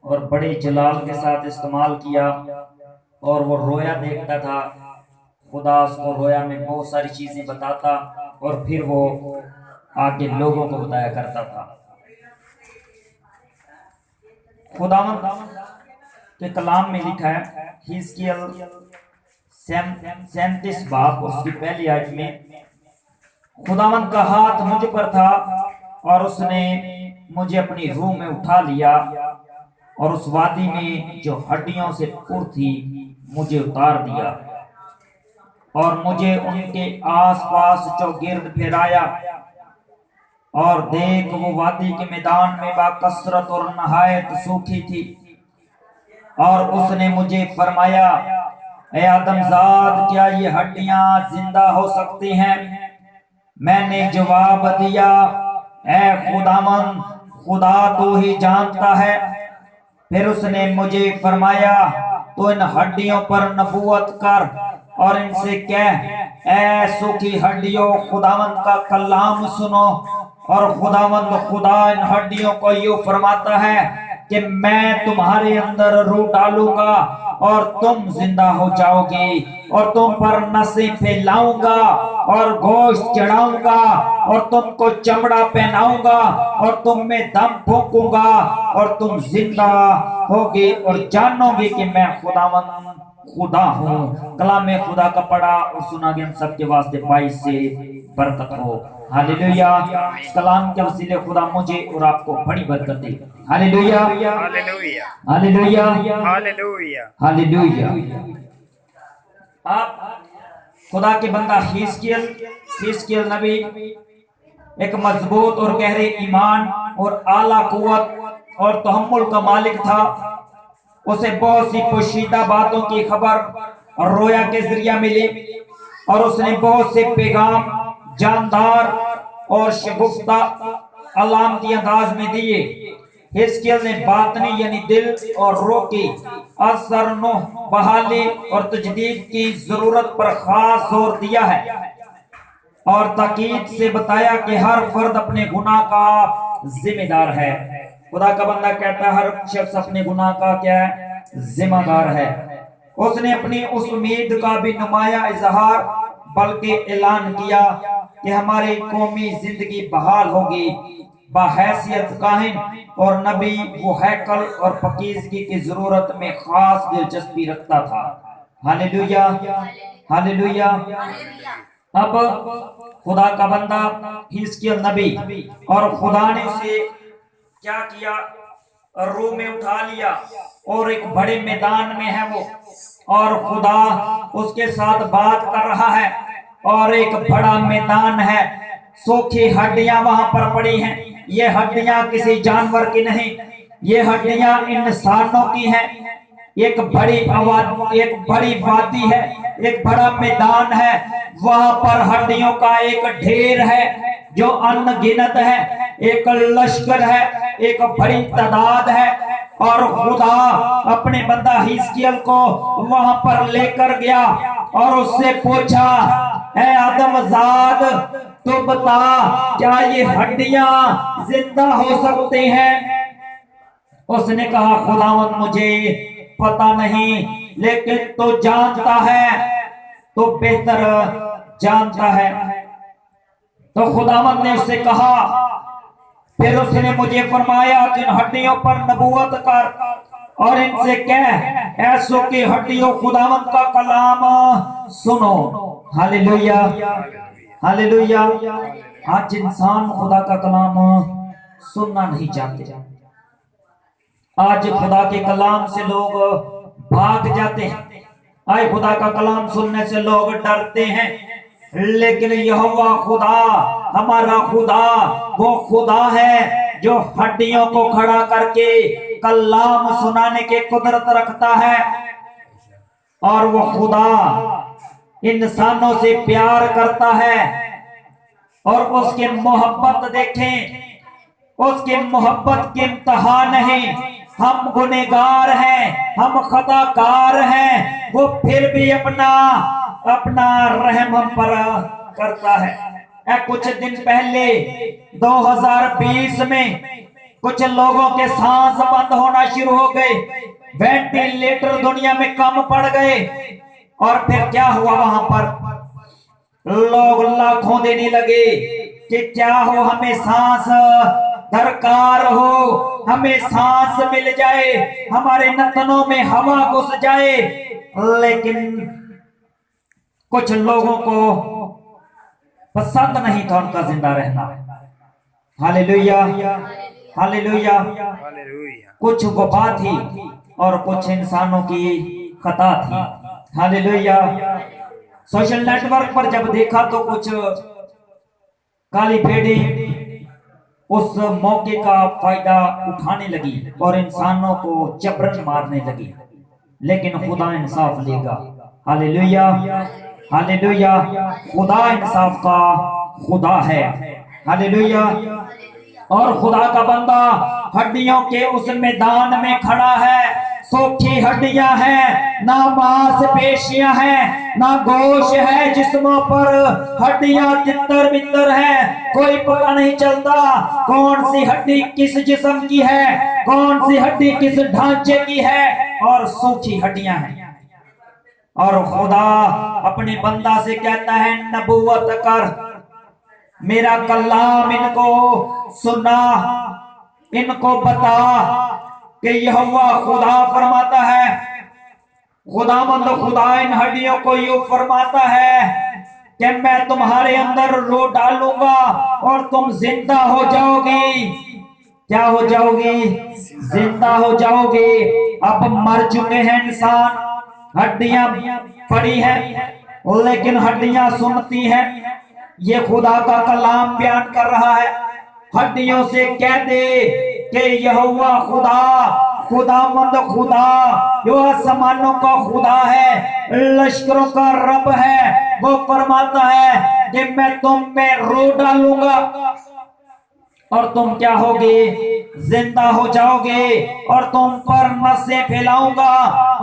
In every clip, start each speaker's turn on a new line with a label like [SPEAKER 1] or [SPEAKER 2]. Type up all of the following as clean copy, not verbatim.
[SPEAKER 1] और बड़े जलाल के साथ इस्तेमाल किया। और वो रोया देखता था, खुदा उसको रोया में बहुत सारी चीजें बताता और फिर वो आके लोगों को बताया करता था। खुदावंद के कलाम में लिखा है हिजकिय्याह 37 बाब उसकी पहली आयत में, खुदावंद का हाथ मुझ पर था और उसने मुझे अपनी रूह में उठा लिया और उस वादी में जो हड्डियों से पुर थी मुझे उतार दिया और मुझे उनके आसपास चौगिर्द फिराया। और देख वो वादी के मैदान में बाकसरत और नहायत सूखी थी। और उसने मुझे फरमाया, ए आदमजाद, क्या ये हड्डियां जिंदा हो सकती हैं? मैंने जवाब दिया, ए खुदावन, खुदा तो ही जानता है। फिर उसने मुझे फरमाया, तो इन हड्डियों पर नबूवत कर और इनसे कह, ए सूखी हड्डियों, खुदावंद का कलाम सुनो। और खुदावंद खुदा इन हड्डियों को यूं फरमाता है कि मैं तुम्हारे अंदर रूह डालूंगा और तुम जिंदा हो जाओगे और तुम पर नसें फैलाऊंगा और गोश्त चढ़ाऊंगा और तुमको चमड़ा पहनाऊंगा और तुम में दम फूंकूंगा और तुम जिंदा होगे और जानोगे कि मैं खुदावन खुदा हूँ। कलाम में खुदा का पढ़ा और सुना गया, हम सबके वास्ते 22 से बरकत हो। हालेलुया। इस कलाम के वसीले खुदा मुझे और आपको बड़ी बरकत दे। Hallelujah,
[SPEAKER 2] hallelujah,
[SPEAKER 1] hallelujah,
[SPEAKER 2] hallelujah,
[SPEAKER 1] hallelujah. आप खुदा के बंदा हिजकिय्याह नबी एक मजबूत और गहरे ईमान और आला कुव्वत और तहम्मुल का मालिक था। उसे बहुत सी पोशीदा बातों की खबर और रोया के जरिया मिली और उसने बहुत से पैगाम जानदार और शगुफ्ता अलामती अंदाज में दिए। हिजकिय्याह ने बातनी यानी दिल और रूह की असर बहाली और तजदीद की जरूरत पर खास जोर दिया है और ताकीद से बताया कि हर फर्द अपने गुनाह का जिम्मेदार है। खुदा का बंदा कहता है हर शख्स अपने गुनाह का क्या है, जिम्मेदार है। उसने अपनी उस उम्मीद का भी नुमाया इजहार बल्कि ऐलान किया कि हमारी कौमी जिंदगी बहाल होगी। बाहैसियत काहिन और नबी वो हैकल और पाकीज़गी की जरूरत में खास दिलचस्पी रखता था। Hallelujah, hallelujah. अब खुदा का बंदा हिजकिय्याह नबी और खुदा ने उसे क्या किया, रूह में उठा लिया और एक बड़े मैदान में है वो और खुदा उसके साथ बात कर रहा है और एक बड़ा मैदान है। सूखी हड्डियां वहां पर पड़ी हैं। ये हड्डियां किसी जानवर की नहीं, ये हड्डियां इंसानों की हैं। एक बड़ी वादी है, एक बड़ा मैदान है, वहां पर हड्डियों का एक ढेर है जो अनगिनत है, एक लश्कर है, एक बड़ी तादाद है। और खुदा अपने बंदा हिजकिय्याह को वहां पर लेकर गया और उससे पूछा, ऐ आदमजाद, तू बता क्या ये हड्डियां जिंदा हो सकती हैं? उसने कहा, खुदावंद मुझे पता नहीं, लेकिन तू जानता है, तो बेहतर जानता है। तो खुदावंद ने उससे कहा, फिर उसने मुझे फरमाया कि इन हड्डियों पर नबूवत कर और इनसे कह, ऐसों की हड्डियों, खुदावंद का कलाम सुनो। Hallelujah, hallelujah. आज इंसान खुदा का कलाम सुनना नहीं चाहते। आज खुदा के कलाम से लोग भाग जाते हैं। आज खुदा का कलाम सुनने से लोग डरते हैं। लेकिन यहोवा खुदा, हमारा खुदा, वो खुदा है जो हड्डियों को खड़ा करके कलाम सुनाने के कुदरत रखता है। और वो खुदा इंसानों से प्यार करता है और उसकी मोहब्बत देखें, उसकी मोहब्बत की इंतहा नहीं। हम गुनहगार हैं, हम खताकार हैं, वो फिर भी अपना रहम हम पर करता है। कुछ दिन पहले 2020 में कुछ लोगों के सांस बंद होना शुरू हो गए, वेंटिलेटर दुनिया में कम पड़ गए। और फिर क्या हुआ, वहां पर लोग लाखों देने लगे कि क्या हो, हमें सांस दरकार हो, हमें सांस मिल जाए, हमारे नथनों में हवा घुस जाए। लेकिन कुछ लोगों को पसंद नहीं था उनका जिंदा रहना। Hallelujah, hallelujah.
[SPEAKER 2] हालेलुया।
[SPEAKER 1] कुछ वबा थी और कुछ इंसानों की खता थी। हालेलुया। सोशल नेटवर्क पर जब देखा तो कुछ काली भेड़ी उस मौके का फायदा उठाने लगी और इंसानों को जबरन मारने लगी। लेकिन खुदा इंसाफ लेगा। Hallelujah, hallelujah. खुदा इंसाफ का खुदा है। हालेलुया। और खुदा का बंदा हड्डियों के उस मैदान में खड़ा है। सूखी हड्डियां हैं, ना मांसपेशियां हैं, ना गोश्त है, जिस्मों पर हड्डियां तितर बितर हैं। कोई पता नहीं चलता कौन सी हड्डी किस जिस्म की है, कौन सी हड्डी किस ढांचे की है, और सूखी हड्डियां हैं। और खुदा अपने बंदा से कहता है, नबूवत कर, मेरा कलाम इनको सुना, इनको बता कि यहोवा खुदा फरमाता है, खुदावंद खुदा इन हड्डियों को यूं फरमाता है कि मैं तुम्हारे अंदर रो डालूंगा और तुम जिंदा हो जाओगी। क्या हो जाओगी? जिंदा हो जाओगे। अब मर चुके हैं इंसान, हड्डियां पड़ी हैं, लेकिन हड्डियां सुनती हैं। ये खुदा का कलाम बयान कर रहा है। हड्डियों से कह दे कि यहोवा खुदा, खुदावंद खुदा जो आसमानों का खुदा है, लश्करों का रब है, वो फरमाता है कि मैं तुम में रो डालूंगा और तुम क्या होगे? जिंदा हो जाओगे। और तुम पर नसें फैलाऊंगा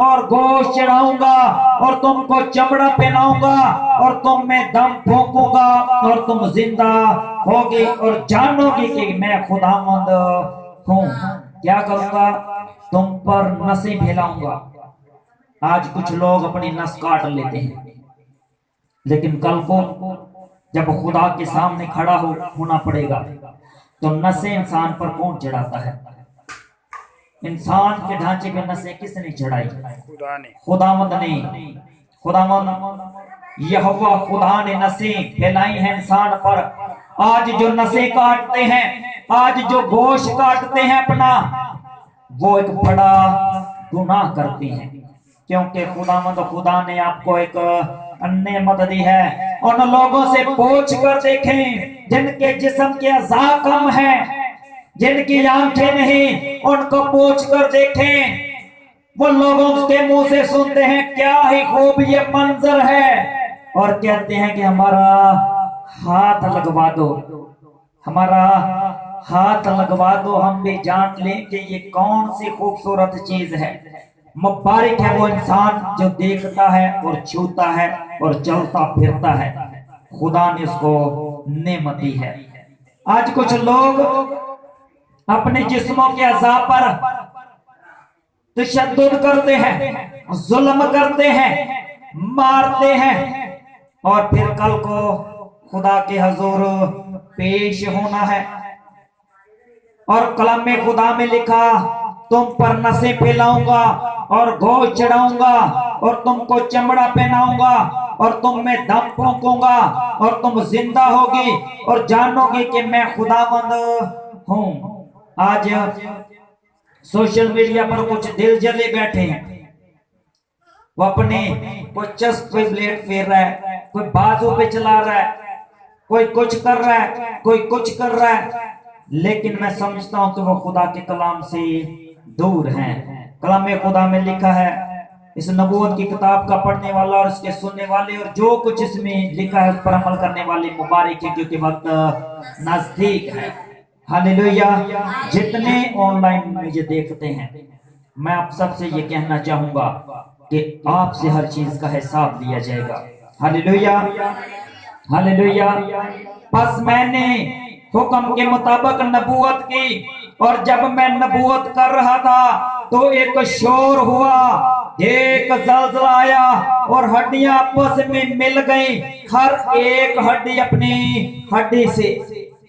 [SPEAKER 1] और गोश्त चढ़ाऊंगा और तुमको चमड़ा पहनाऊंगा और तुम में दम फूंकूंगा और तुम जिंदा होगे और जानोगे कि मैं खुदावंद हूं। क्या करूंगा? तुम पर नसें फैलाऊंगा। आज कुछ लोग अपनी नस काट लेते हैं, लेकिन कल को जब खुदा के सामने खड़ा होना पड़ेगा तो नसें इंसान पर कौन चढ़ाता है? इंसान के ढांचे पे नसें किसने चढ़ाई?
[SPEAKER 2] खुदा ने,
[SPEAKER 1] खुदावंद ने। खुदावंद यहोवा खुदा ने नसें फैलाई हैं इंसान पर। आज जो नसें काटते हैं, आज जो गोश्त काटते हैं अपना, वो एक बड़ा गुनाह करते हैं, क्योंकि खुदावंद खुदा ने आपको एक नेमत दी है। उन लोगों से पूछ कर देखें जिनके जिस्म के अज़ा कम है, जिनकी आंखें नहीं, उनको पूछ कर देखें। वो लोगों के मुंह से सुनते हैं क्या ही खूब ये मंजर है, और कहते हैं कि हमारा हाथ लगवा दो, हमारा हाथ लगवा दो, हम भी जान लें कि ये कौन सी खूबसूरत चीज है। मुबारक है वो इंसान जो देखता है और छूता है और चलता फिरता है। खुदा ने उसको नेमत दी है। आज कुछ लोग अपने जिस्मों के अज़ा पर तशद्दुद करते हैं, जुल्म करते हैं, मारते हैं, और फिर कल को खुदा के हुजूर पेश होना है। और कलाम में खुदा में लिखा, तुम पर नसें फैलाऊंगा और गोश्त चढ़ाऊंगा और तुमको चमड़ा पहनाऊंगा और तुम में दम फूंकूंगा और तुम जिंदा होगी और जानोगे कि मैं खुदावंद हूं। आज सोशल मीडिया पर कुछ दिल जले बैठे हैं, वो अपने कोई चेस्ट पे ब्लेड फेर रहा है, कोई बाजू पे चला रहा है, कोई कुछ कर रहा है, कोई कुछ कर रहा है, लेकिन मैं समझता हूं कि वो खुदा के कलाम से दूर हैं। कलाम में खुदा में लिखा है, इस नबूवत की किताब का पढ़ने वाला और उसके सुनने वाले और जो कुछ इसमें लिखा है उस पर अमल करने वाले मुबारक है, क्योंकि वक्त नजदीक है। हालेलुया। जितने ऑनलाइन मुझे देखते हैं, मैं आप सबसे ये कहना चाहूंगा कि आपसे हर चीज का हिसाब लिया जाएगा। Hallelujah, hallelujah. बस मैंने हुक्म के मुताबिक नबूवत की और जब मैं नबूवत कर रहा था तो एक शोर हुआ, एक जलजला आया और हड्डियां आपस में मिल गई, हर एक हड्डी अपनी हड्डी से।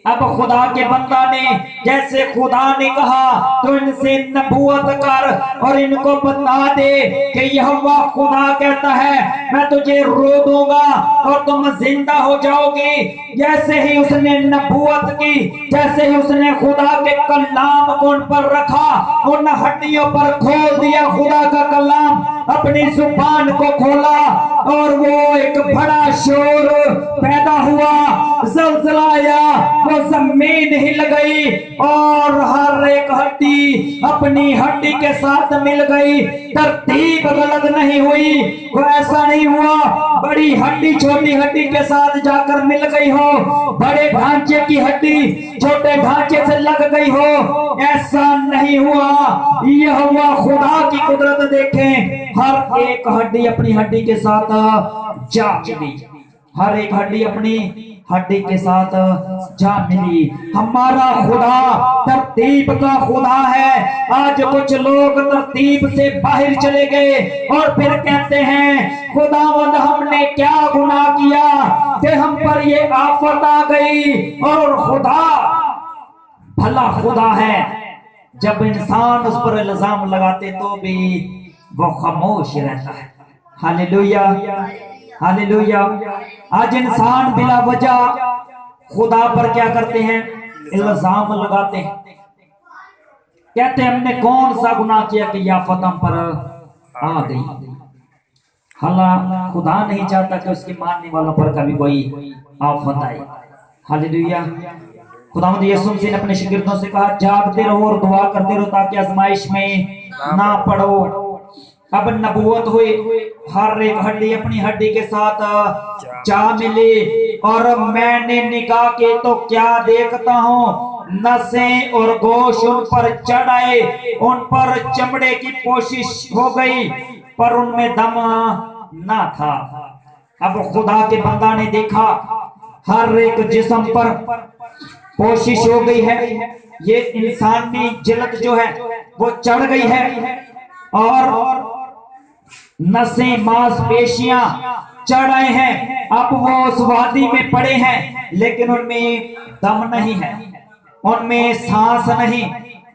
[SPEAKER 1] अब खुदा के बंदा ने जैसे खुदा ने कहा तो इनसे नबूवत कर और इनको बता दे कि यहोवा खुदा कहता है मैं तुझे रो दूंगा और तुम जिंदा हो जाओगे। जैसे ही उसने नबूवत की, जैसे ही उसने खुदा के कलाम को उन पर रखा, उन हड्डियों पर खोल दिया, खुदा का कलाम अपनी जुबान को खोला और वो एक बड़ा शोर पैदा हुआ, जलजला आया, वो जमीन हिल गई और हर एक हड्डी अपनी हड्डी के साथ मिल गई। तरतीब गलत नहीं हुई, वो ऐसा नहीं हुआ बड़ी हड्डी छोटी हड्डी के साथ जाकर मिल गई हो, बड़े ढांचे की हड्डी छोटे ढांचे से लग गई हो, ऐसा नहीं हुआ। यह हुआ खुदा की कुदरत देखें, हर एक हड्डी अपनी हड्डी के साथ जा मिली, हर एक हड्डी अपनी हड्डी के साथ जा मिली। हमारा खुदा तरतीब का खुदा है। आज कुछ लोग तरतीब से बाहर चले गए और फिर कहते हैं खुदावंद हमने क्या गुनाह किया कि हम पर ये आफत आ गई। और खुदा भला खुदा है, जब इंसान उस पर इल्जाम लगाते तो भी वो खामोश रहता है। Hallelujah hallelujah. आज इंसान बिला वजह खुदा पर क्या करते हैं, इल्जाम लगाते हैं, कहते हैं हमने कौन सा गुनाह किया कि यह आफत हम पर आ गई। हालांकि खुदा नहीं चाहता कि उसके मानने वालों पर कभी कोई आफत आए। हालेलुया। खुदावंद यीशु मसीह ने अपने शागिर्दों से कहा जागते रहो और दुआ करते रहो ताकि आजमाइश में ना पड़ो। अब नबूवत हुई, हर एक हड्डी अपनी हड्डी के साथ जा मिली और मैंने निगाह के तो क्या देखता हूँ, नसें और गोश उन पर चढ़ आए, उन पर चमड़े की पोशिश हो गई पर उनमें दम ना था। अब खुदा के बंदा ने देखा हर एक जिस्म पर कोशिश हो गई है, ये इंसानी जिल्द जो है वो चढ़ गई है और नसें मांसपेशियां चढ़ आए हैं। अब वो उस वादी में पड़े हैं लेकिन उनमें दम नहीं है, उनमें सांस नहीं,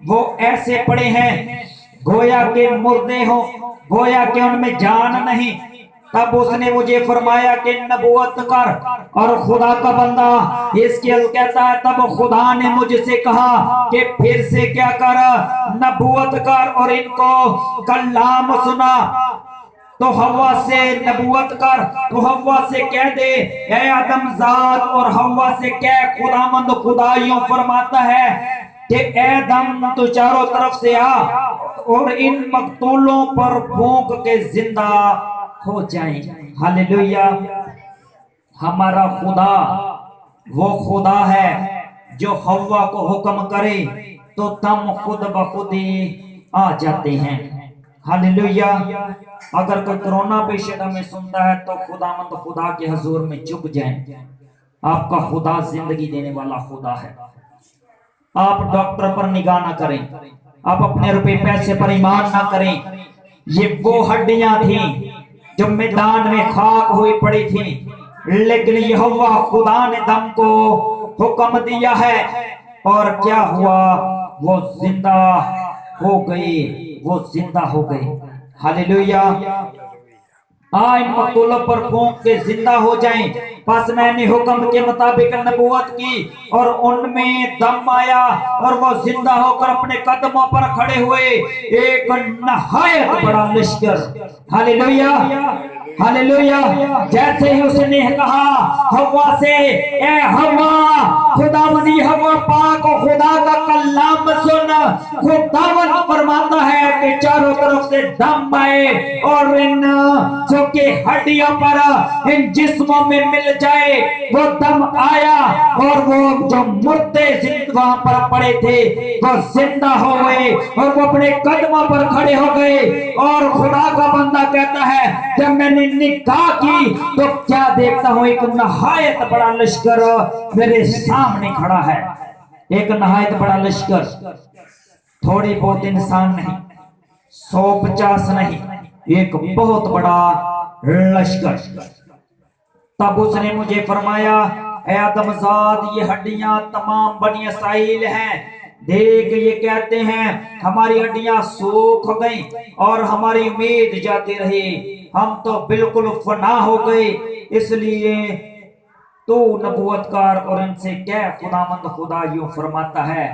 [SPEAKER 1] वो ऐसे पड़े हैं गोया के मुर्दे हो, गोया के उनमें जान नहीं। तब उसने मुझे फरमाया कि नबूवत कर, और खुदा का बंदा हिजकिय्याह कहता है तब खुदा ने मुझसे कहा कि फिर से क्या कर, नबूवत कर और इनको कलाम सुना। तो हवा से नबूवत कर, तो हवा से कह दे ऐ आदमजाद, और हवा से कह खुदामंद खुदा यूं फरमाता है कि ऐ दम तो चारों तरफ से आ और इन मकतूलों पर फूंक के जिंदा हो जाए। हालेलुया। हमारा खुदा वो खुदा है जो हवा को हुक्म करे तो दम खुद ब खुद ही आ जाते हैं। हालेलुया। अगर कोई कोरोना पेशेंट हमें सुनता है तो खुदामंद खुदा के हजूर में झुक जाएं। आपका खुदा जिंदगी देने वाला खुदा है। आप डॉक्टर पर निगाह ना करें, आप अपने रुपए पैसे पर ईमान ना करें। ये वो हड्डियां थी जो मैदान में खाक हुई पड़ी थी, लेकिन यहोवा खुदा ने दम को हुक्म दिया है और क्या हुआ, वो जिंदा हो गई, वो जिंदा हो गई। हालेलुया। इन मकतूलों पर फूंक के जिंदा हो जाएं। बस मैंने हुक्म के मुताबिक नबूवत की और उनमें दम आया और वो जिंदा होकर अपने कदमों पर खड़े हुए। एक नहायत बड़ा लश्कर। Hallelujah hallelujah. जैसे ही उसने कहा हवा से ए हवा, खुदावंदी हवा पाक खुदा का कलाम सुन। खुदावंद फरमाता है कि चारों तरफ से दम आए और इन जो के हड्डियों पर, इन जिस्मों में मिल जाए। वो दम आया और वो जो मुर्दे वहां पर पड़े थे वो जिंदा हो गए और वो अपने कदमों पर खड़े हो गए। और खुदा का बंदा कहता है जब मैंने निगाह की तो क्या देखता हूं, एक नहायत बड़ा लश्कर मेरे सामने खड़ा है। एक नहायत बड़ा लश्कर थोड़े बहुत इंसान नहीं, 150 नहीं, एक बहुत बड़ा लश्कर। तब उसने मुझे फरमाया, ऐ आदमजाद, ये हड्डियां तमाम बनी इसराइल हैं। देख, ये कहते हैं हमारी हड्डियां सूख गई और हमारी उम्मीद जाती रही, हम तो बिल्कुल फना हो गए। इसलिए तो नबूवतकार और इनसे कह, खुदावंद खुदा यूं फरमाता है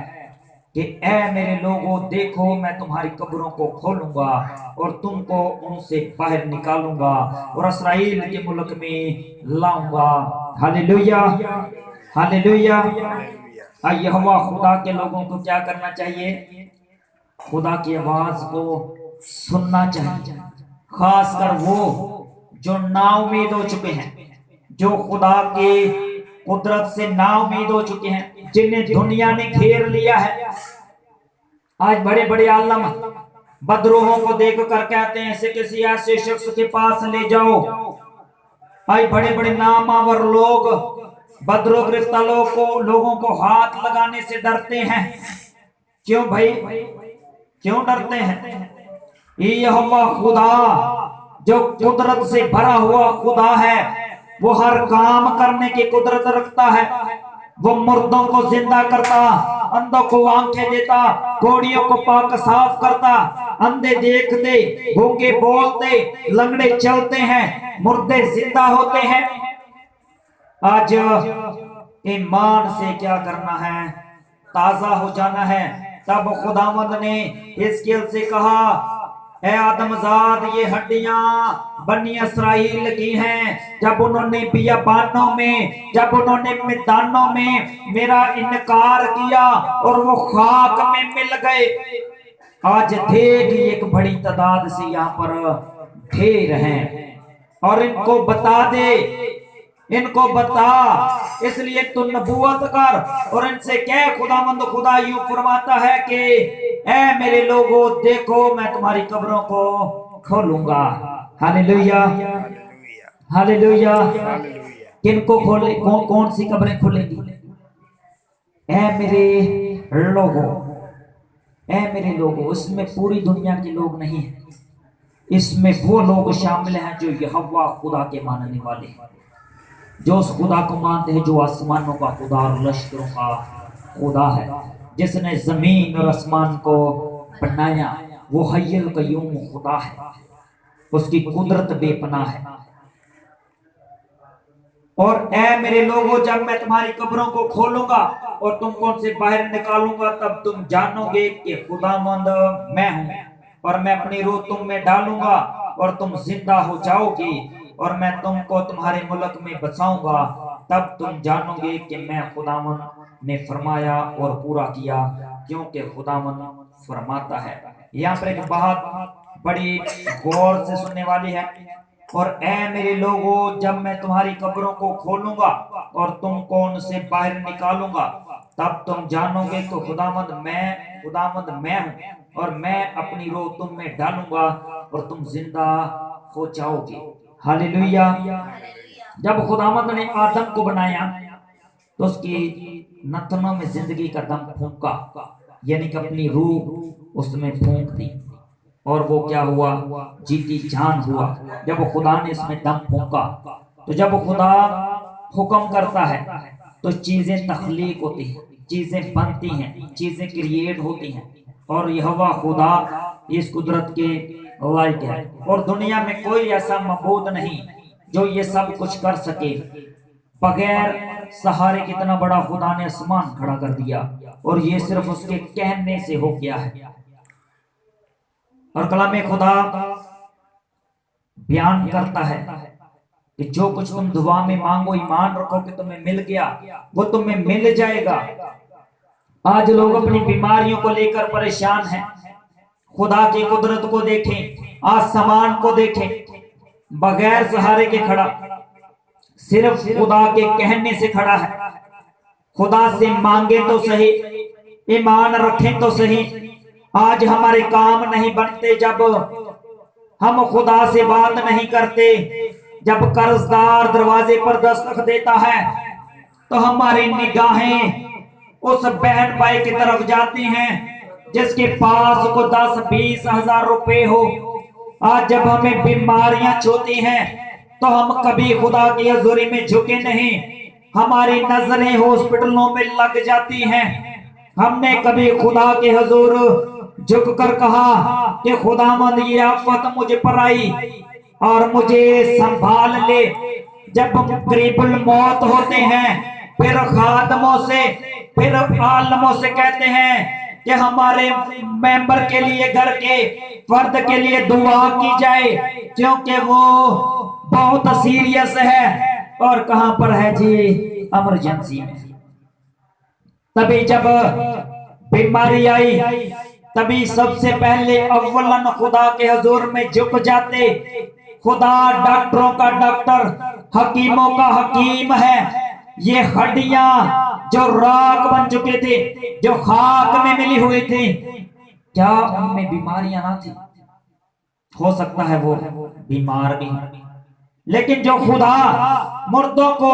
[SPEAKER 1] कि ऐ मेरे लोगों, देखो मैं तुम्हारी कब्रों को खोलूंगा और तुमको उनसे बाहर निकालूंगा और इस्राएल के मुल्क में लाऊंगा। Hallelujah, hallelujah. यहोवा खुदा के लोगों को क्या करना चाहिए? खुदा की आवाज को सुनना चाहिए, खासकर वो जो नाउमीद हो चुके हैं, जो खुदा के कुदरत से नाउमीद हो चुके हैं, जिन्हें दुनिया ने घेर लिया है। आज बड़े बड़े आलम बदरूहों को देख कर कहते हैं, इसे किसी ऐसे शख्स के पास ले जाओ। आज बड़े बड़े नामावर लोग बदरो गिरफ्ता लोगों को हाथ लगाने से डरते हैं। क्यों भाई, क्यों डरते हैं? यहोवा खुदा जो कुदरत से भरा हुआ खुदा है, वो हर काम करने की कुदरत रखता है। वो मुर्दों को जिंदा करता, अंधों को आंखें देता, घोड़ियों को पाक साफ करता, अंधे देखते, गूंगे बोलते, लंगड़े चलते हैं, मुर्दे जिंदा होते हैं। आज ईमान से क्या करना है? ताजा हो जाना है। तब खुदावंद ने हिजकिय्याह से कहा, ऐ आदमजाद, ये हड्डियां बनी इसराइल की हैं। जब उन्होंने बियाबानों में, जब उन्होंने मैदानों में मेरा इनकार किया और वो खाक में मिल गए। आज देख, एक बड़ी तादाद से यहाँ पर ढेर हैं और इनको बता दे, इनको बता, इसलिए तू नबूवत कर और इनसे कह, खुदावंद खुदा यूं फरमाता है कि ऐ मेरे लोगों, देखो मैं तुम्हारी कब्रों को खोलूंगा। Hallelujah, hallelujah. किनको खोले? कौन सी कब्रें खुलेंगी? ऐ मेरे लोगों, ऐ मेरे लोगों। इसमें पूरी दुनिया के लोग नहीं है, इसमें वो लोग शामिल हैं जो यहोवा खुदा के मानने वाले हैं, जो उस खुदा को मानते हैं जो आसमानों का खुदा और लश्करों का खुदा है, जिसने जमीन और आसमान को बनाया। वो हय्युल कय्यूम खुदा है, उसकी कुदरत बेपनाह है। और ऐ मेरे लोगों, जब मैं तुम्हारी कब्रों को खोलूंगा और तुमको उनसे बाहर निकालूंगा, तब तुम जानोगे कि खुदावंद मैं हूं और मैं अपनी रूह तुम में डालूंगा और तुम जिंदा हो जाओगे और मैं तुमको तुम्हारे मुल्क में बसाऊंगा। तब तुम जानोगे कि मैं खुदावंद ने फरमाया और पूरा किया, क्योंकि खुदावंद फरमाता है। यहाँ पर एक बात बड़ी गौर से सुनने वाली है। और ऐ मेरे लोगों, जब मैं तुम्हारी कब्रों को खोलूंगा और तुमको उनसे बाहर निकालूंगा, तब तुम जानोगे तो खुदावंद मैं हूं और मैं अपनी रूह तुम में डालूंगा और तुम जिंदा हो जाओगे। हालेलुया। जब खुदावंद ने आदम को बनाया तो उसकी नथनों में जिंदगी का दम फूंका, यानी कि अपनी रूह उसमें फूंक दी और वो क्या हुआ? जीती जान हुआ। जब खुदा ने इसमें दम फूंका, तो जब खुदा हुक्म करता है तो चीजें तख्लीक होती हैं, चीजें बनती हैं, चीजें क्रिएट होती हैं। और यहोवा खुदा इस कुदरत के लायक है और दुनिया में कोई ऐसा मबूद नहीं जो ये सब कुछ कर सके बगैर सहारे। कितना बड़ा खुदा ने आसमान खड़ा कर दिया और ये सिर्फ उसके कहने से हो गया है। और कलामे खुदा बयान करता है कि जो कुछ तुम दुआ में मांगो, ईमान रखो कि तुम्हें मिल गया, वो तुम्हें मिल जाएगा। आज लोग अपनी बीमारियों को लेकर परेशान हैं। खुदा की कुदरत को देखें, आसमान को देखें, बगैर सहारे के खड़ा, सिर्फ खुदा के कहने से खड़ा है। खुदा से मांगे तो सही, ईमान रखें तो सही। आज हमारे काम नहीं बनते जब हम खुदा से बात नहीं करते। जब कर्जदार दरवाजे पर दस्तक देता है तो हमारी निगाहें उस बहन भाई की तरफ जाती हैं जिसके पास को 10-20 हजार रुपए हो, आज जब हमें बीमारियां छूती हैं तो हम कभी खुदा की हजूरी में झुके नहीं, हमारी नजरें हॉस्पिटलों में लग जाती हैं। हमने कभी खुदा के हजूर झुक कर कहा कि खुदावंद ये आफत मुझे पर आई और मुझे संभाल ले। जब करीबुल मौत होते हैं फिर खादमों से फिर आलमों से कहते हैं कि हमारे मेंबर के लिए, घर के फर्द के लिए दुआ की जाए, क्योंकि वो बहुत सीरियस है। और कहां पर है जी? इमरजेंसी में। तभी जब बीमारी आई तभी सबसे पहले अव्वलन खुदा के हजूर में झुक जाते। खुदा डॉक्टरों का डॉक्टर, हकीमों का हकीम है। ये हड्डियां जो राख बन चुके थे, जो खाक में मिली हुई थी, क्या उनमें बीमारियां ना थी? हो सकता है वो बीमार भी, लेकिन जो खुदा मुर्दों को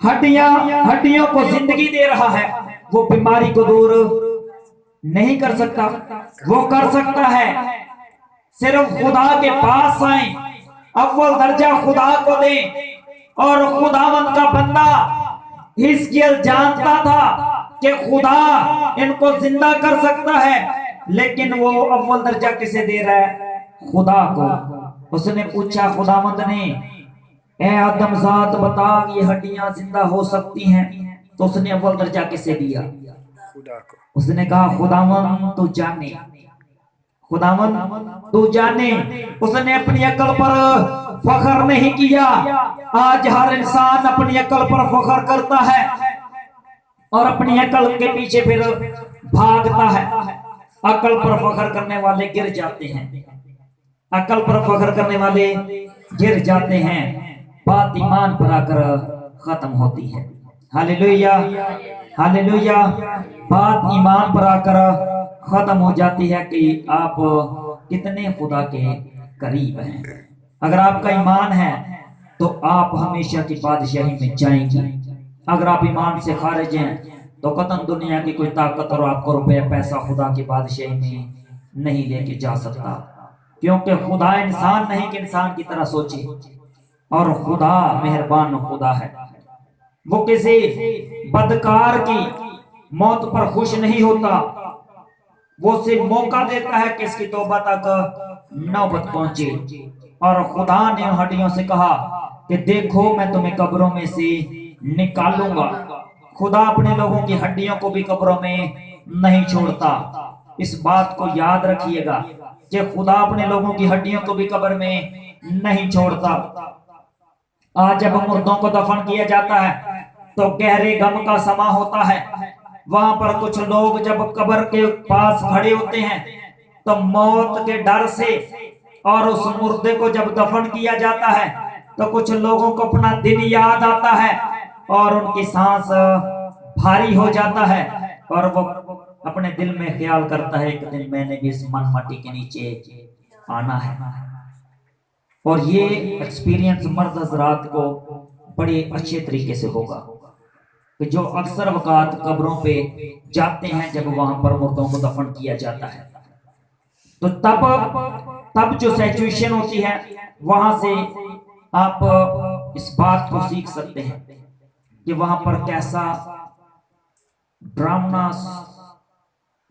[SPEAKER 1] हड्डियों को जिंदगी दे रहा है, वो बीमारी को दूर नहीं कर सकता। वो कर सकता है। सिर्फ खुदा के पास आए, अव्वल दर्जा खुदा को दे। और खुदावंद का बंदा हिजकिय्याह जानता था कि खुदा इनको जिंदा कर सकता है, लेकिन वो अव्वल दर्जा किसे दे रहा है? खुदा को। उसने पूछा खुदावंद ने, ए आदमजात बता ये हड्डियां जिंदा हो सकती हैं? तो उसने अव्वल दर्जा किसे दिया?
[SPEAKER 2] खुदा को।
[SPEAKER 1] उसने कहा खुदावंद तू जाने, खुदावंद तू जाने। उसने अपनी अकल पर फख्र नहीं किया। आज हर इंसान अपनी अकल पर फख्र करता है और अपनी अकल के पीछे फिर भागता है। अकल पर फख्र करने वाले गिर जाते हैं, अकल पर फख्र करने वाले गिर जाते हैं। बात ईमान पर आकर खत्म होती है। Hallelujah, hallelujah. बात ईमान पर आकर खत्म हो जाती है कि आप कितने खुदा के करीब हैं। अगर आपका ईमान है तो आप हमेशा की बादशाही में जाएंगे। अगर आप ईमान से खारिज हैं तो कतन दुनिया की कोई ताकत और आपको रुपया पैसा खुदा की बादशाही में नहीं लेके जा सकता, क्योंकि खुदा इंसान नहीं कि इंसान की तरह सोचे। और खुदा मेहरबान खुदा है। वो किसी बदकार की मौत पर खुश नहीं होता। वो सिर्फ मौका देता है कि इसकी तौबा तक नौबत पहुंचे। और खुदा ने हड्डियों से कहा कि देखो मैं तुम्हें कब्रों में से निकालूंगा। खुदा अपने लोगों की हड्डियों को भी कब्रों में नहीं छोड़ता। इस बात को याद रखिएगा कि खुदा अपने लोगों की हड्डियों को भी कब्र में नहीं छोड़ता। आज जब मुर्दों को दफन किया जाता है तो गहरे गम का समा होता है। वहां पर कुछ लोग जब कब्र के पास खड़े होते हैं तो मौत के डर से, और उस मुर्दे को जब दफन किया जाता है तो कुछ लोगों को अपना दिन याद आता है और उनकी सांस भारी हो जाता है और वो अपने दिल में ख्याल करता है एक दिन मैंने भी इस मन मट्टी के नीचे आना है। और ये एक्सपीरियंस मर्द हजरात को बड़े अच्छे तरीके से होगा कि जो अक्सर वक़ात कब्रों पे जाते हैं जब वहां पर मुर्दों को दफन किया जाता है, तो तब जो सिचुएशन होती है वहां से आप इस बात को सीख सकते हैं कि वहां पर कैसा ड्रामना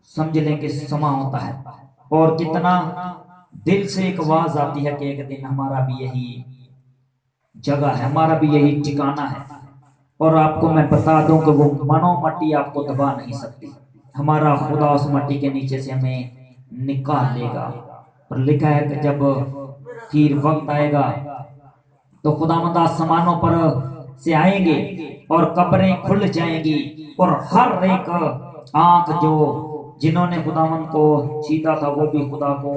[SPEAKER 1] समझ लें कि समा होता है और कितना दिल से एक आवाज आती है कि एक दिन हमारा भी यही जगह है, हमारा भी यही ठिकाना है। और आपको मैं बता दूं कि वो मनो मट्टी आपको दबा नहीं सकती। हमारा खुदा उस मट्टी के नीचे से हमें निकाल लेगा। और लिखा है कि जब फिर वक्त आएगा तो खुदावंद आसमानों पर से आएंगे और कब्रें खुल जाएंगी और हर एक आंख जो जिन्होंने खुदावंद को छीता था वो भी खुदा को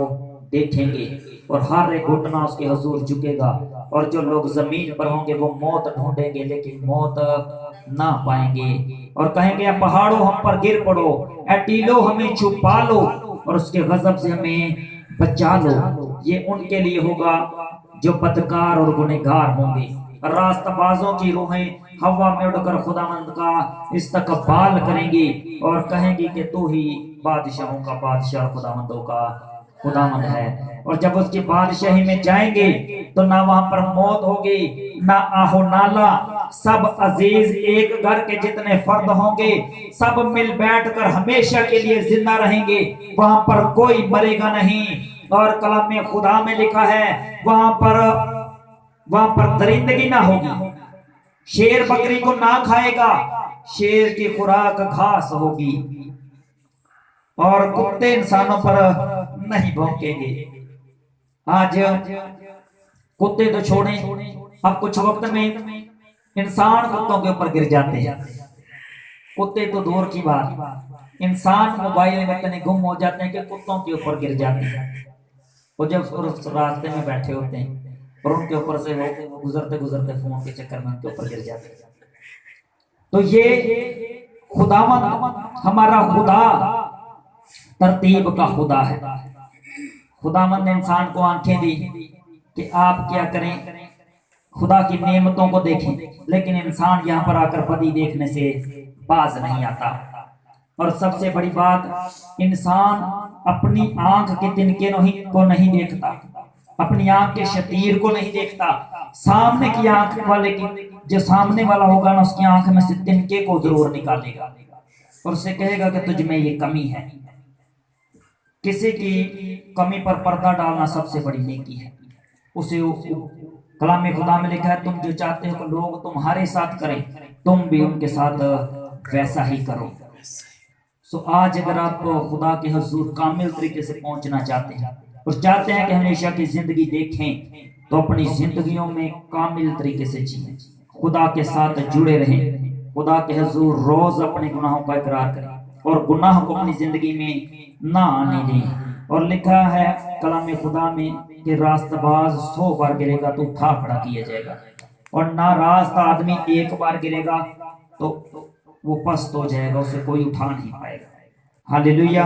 [SPEAKER 1] देखेंगे और हर एक घुटना उसके हुजूर झुकेगा। और जो लोग जमीन पर होंगे वो मौत ढूंढेंगे लेकिन मौत ना पाएंगे और कहेंगे पहाड़ों हम पर गिर पड़ो, ए टीलो हमें छुपा लो और उसके गजब से हमें बचा लो। ये उनके लिए होगा जो बदकार और गुनहगार होंगे। रास्तबाजों की रूहें हवा में उड़कर खुदावंद का इस्तकबाल करेंगी और कहेंगी कि तू ही बादशाहों का बादशाह खुदावंदों का खुदावंद है। और जब उसकी बादशाही में जाएंगे तो ना वहां पर मौत होगी ना आहो नाला, सब अजीज एक घर के जितने फर्द होंगे सब मिल बैठ कर हमेशा के लिए जिंदा रहेंगे, वहां पर कोई मरेगा नहीं। और कलाम में खुदा में लिखा है वहां पर दरिंदगी ना होगी, शेर बकरी को ना खाएगा, शेर की खुराक घास होगी, और कुत्ते इंसानों पर नहीं भौंकेंगे। आज कुत्ते तो छोड़े, अब कुछ वक्त में इंसान कुत्तों के ऊपर गिर जाते हैं। कुत्ते तो दूर की बात, इंसान मोबाइल में इतने गुम हो जाते हैं कि कुत्तों के ऊपर गिर जाते हैं। वो जब उस रास्ते में बैठे होते हैं और उनके ऊपर से वो गुजरते गुजरते फोन के चक्कर में उनके ऊपर गिर जाते हैं। तो ये खुदावंद हमारा खुदा तरतीब का खुदा है। खुदावंद ने इंसान को आंखें दी कि आप क्या करें, खुदा की नेमतों को देखें, लेकिन इंसान यहाँ पर आकर बदी देखने से बाज नहीं आता। और सबसे बड़ी बात, इंसान अपनी आंख के तिनके को नहीं देखता, अपनी आंख के शतीर को नहीं देखता, सामने की आंख वाले की, जो सामने वाला होगा ना उसकी आंख में से तिनके को जरूर निकालेगा और उससे कहेगा कि तुझ में ये कमी है। किसी की कमी पर पर्दा डालना सबसे बड़ी नेकी है। उसे कलाम खुदा में लिखा है तुम जो चाहते हो कि लोग तुम्हारे साथ करें तुम भी उनके साथ वैसा ही करो। सो आज अगर आप खुदा के हुजूर कामिल तरीके से पहुंचना चाहते हैं और चाहते हैं कि हमेशा की जिंदगी देखें, तो अपनी जिंदगियों में कामिल तरीके से जिएं, खुदा के साथ जुड़े रहें, खुदा के हुजूर रोज अपने गुनाहों का इकरार करें और गुनाह को अपनी जिंदगी में ना आने दें। और लिखा है कलाम खुदा में कि रास्तबाज 100 बार गिरेगा तो उठा खड़ा किया जाएगा, और ना रास्ता आदमी एक बार गिरेगा तो वो पस्त हो जाएगा, उसे कोई उठा नहीं पाएगा। Hallelujah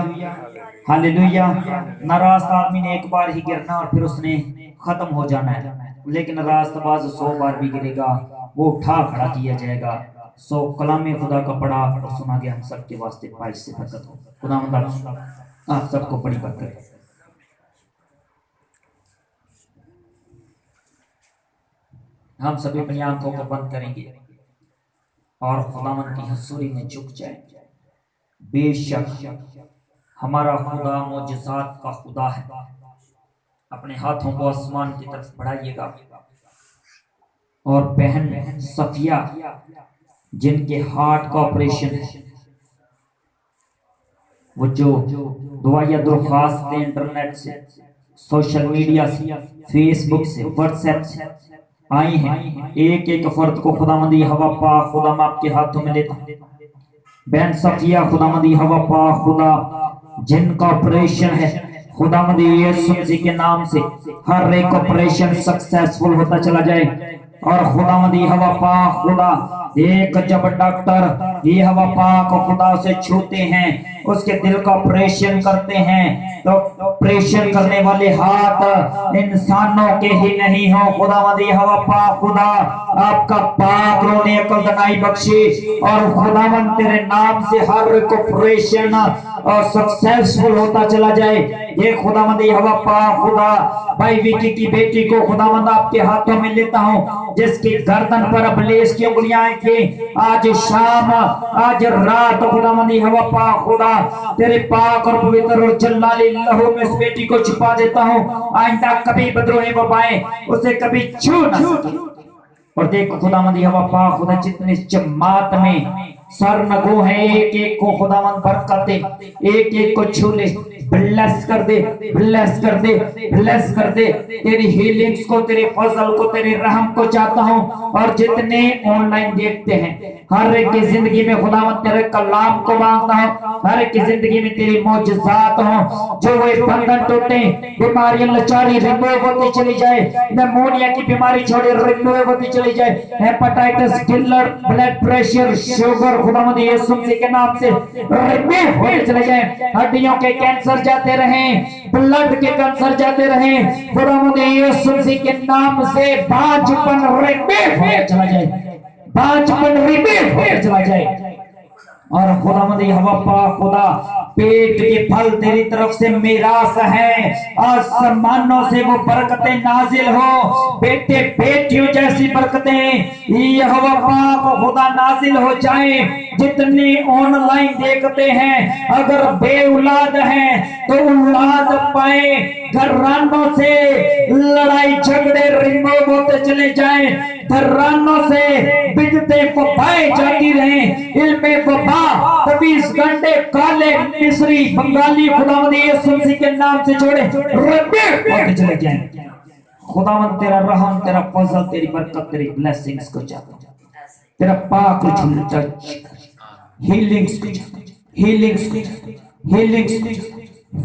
[SPEAKER 1] hallelujah. ना रास्ता आदमी ने एक बार ही गिरना और फिर उसने खत्म हो जाना है, लेकिन रास्तबाज 100 बार भी गिरेगा वो उठा खड़ा किया जाएगा। सो कलाम खुदा का पढ़ा और सुना गया हम सबके वास्ते बाइश से बरकत हो। खुदा आप सबको बड़ी बरकत। हम सभी अपनी आंखों को बंद करेंगे और खुदावंद की हुजूरी में झुक जाएंगे। बेशक हमारा खुदा मोजज़ात का खुदा है। अपने हाथों को आसमान की तरफ बढ़ाइएगा और बहन सफिया जिनके हार्ट का ऑपरेशन है, वो जो दुआया दरख्वास्त इंटरनेट से, सोशल मीडिया से, फेसबुक से, व्हाट्सएप से आई हैं, एक एक फर्द को खुदावंदी हवा पाक खुदा मैं आपके हाथों में लेता हूं। बहन सफिया खुदावंदी हवा पाक खुदा जिनका ऑपरेशन है, खुदावंदी यीशु मसीह के नाम से हर एक ऑपरेशन सक्सेसफुल होता चला जाए। और खुदावंदी हवा पाक खुदा एक जब डॉक्टर ये हवा पाक खुदा से छूते हैं, उसके दिल का ऑपरेशन करते हैं, तो ऑपरेशन करने वाले हाथ इंसानों के ही नहीं हो। खुदावंदी हवा पाक खुदा आपका पाक रोने अकल दनाई बख्शे और खुदावंद तेरे नाम से हर एक ऑपरेशन और सक्सेसफुल होता चला जाए। ये खुदावंदी हवा पाक खुदा भाई विकी की बेटी को खुदावंद आपके हाथों में लेता हूँ, जिसकी गर्दन पर अबलीस की उंगलियां थी, आज शाम आज रात खुदावंदी हवा पाक खुदा तेरे पाक और पवित्र और जलाली लहू में इस बेटी को छुपा देता हूँ। आइंदा कभी बदरोही वबाएं उसे कभी छू ना सके। और देखो खुदावंदी हवा पाक खुदा जितने जमात में सर नगो है, एक एक को खुदावंद बरकत दे, एक एक को छू ले, ब्लेस कर दे, ब्लेस कर दे, ब्लेस कर दे। तेरी हीलिंग्स को, तेरे फजल को, तेरे रहम को चाहता हूँ। और जितने ऑनलाइन देखते हैं हर एक की जिंदगी में खुदावंद तेरे कलाम को मांगता हूँ, हर एक की जिंदगी में तेरी मौजज़ात हो, जो वे बंधन टूटे, बीमारियां लाचारी रिमूव होती चली जाए, निमोनिया की बीमारी छोड़े रिमूव होती चली जाए, hepatitis, killer, blood pressure, sugar खुदावंद यीशु मसीह के नाम से रिमूव होते चले जाए। हड्डियों के कैंसर जाते रहें, ब्लड के कैंसर जाते रहें, खुदावंद यीशु मसीह के नाम से बांझपन रिमूव होते चला जाए, बांझपन रिमूव होते चला जाए। और खुदावंद यहोवा पाक खुदा पेट के फल तेरी तरफ से मिरास है, आसमानों से वो बरकतें नाजिल हो, बेटे बेटियों जैसी बरकतें यहोवा पाक खुदा नाजिल हो जाए। जितने ऑनलाइन देखते हैं अगर बेऔलाद हैं तो औलाद पाए, घरानों से लड़ाई झगड़े रिमूव होते चले जाएं, घरानों से बिदते वबाएं जाती रहें, इल्मे वबा 24 घंटे काले मिस्री बंगाली खुदावंद यीशु मसीह के नाम से छोड़े होते चले जाएं। खुदावंद तेरा रहम, तेरा फजल, तेरी बरकत, तेरी ब्लेसिंग्स को चाहता हूं, तेरा पाक टच हीलिंग्स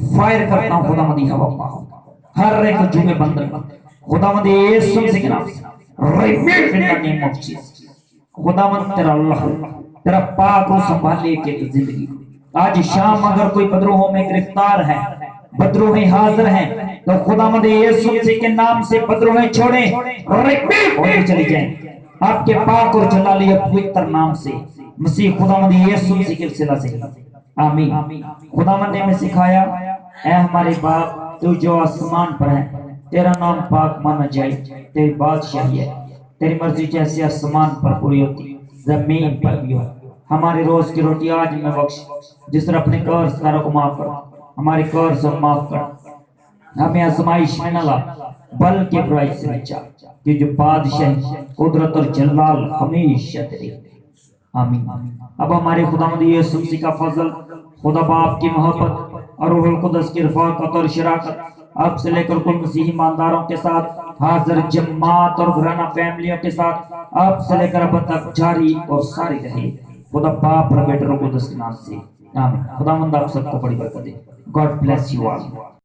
[SPEAKER 1] फायर करता हूं खुदावंद यहोवा पाक हर एक जुमे बंदर खुदावंद यीशु मसीह के नाम से repeat in the name of Jesus. खुदावंद तेरा अल्लाह तेरा पाक को संभाले के जिंदगी। आज शाम अगर कोई बदरूहों में गिरफ्तार है, बदरूहें हाजिर हैं, तो खुदावंद यीशु मसीह के नाम से बदरूहें छोड़े रिपीट होते चली जाएं आपके पाक और जलाली पवित्र नाम से मसीह खुदावंद यीशु मसीह के वसीला से आमीन। खुदावंद ने हमें सिखाया, ऐ हमारे बाप तू जो आसमान पर है, तेरा नाम पाक माना जाए, तेरी बादशाही है, तेरी मर्जी जैसे आसमान पर पूरी होती जमीन पर भी हो। हमारी रोज की रोटी आज में बख्श, जिस तरह अपने कर्ज सारों को माफ कर, हमारे कर्ज सब माफ कर, हमें आजमाइश में न ला बल्कि बुराई से बचा, कि जो बादशाह कुदरत और जलाल हमेशा तेरी। आमीन। अब हमारे खुदावंद यीशु मसीह का फजल, खुदा बाप की मोहब्बत और रूहुल कुद्दस की रफ़ाकत और शराकत अब से लेकर कुल मसीही ईमानदारों के साथ हाजिर जमात और घराना फैमिलियों के साथ अब से लेकर अब तक जारी और सारी रहे। खुदा बाप और बेटे रूहुल कुद्दस के नाम से आमीन। खुदावंद आप सबको बड़ी बरकत दे। God bless you all.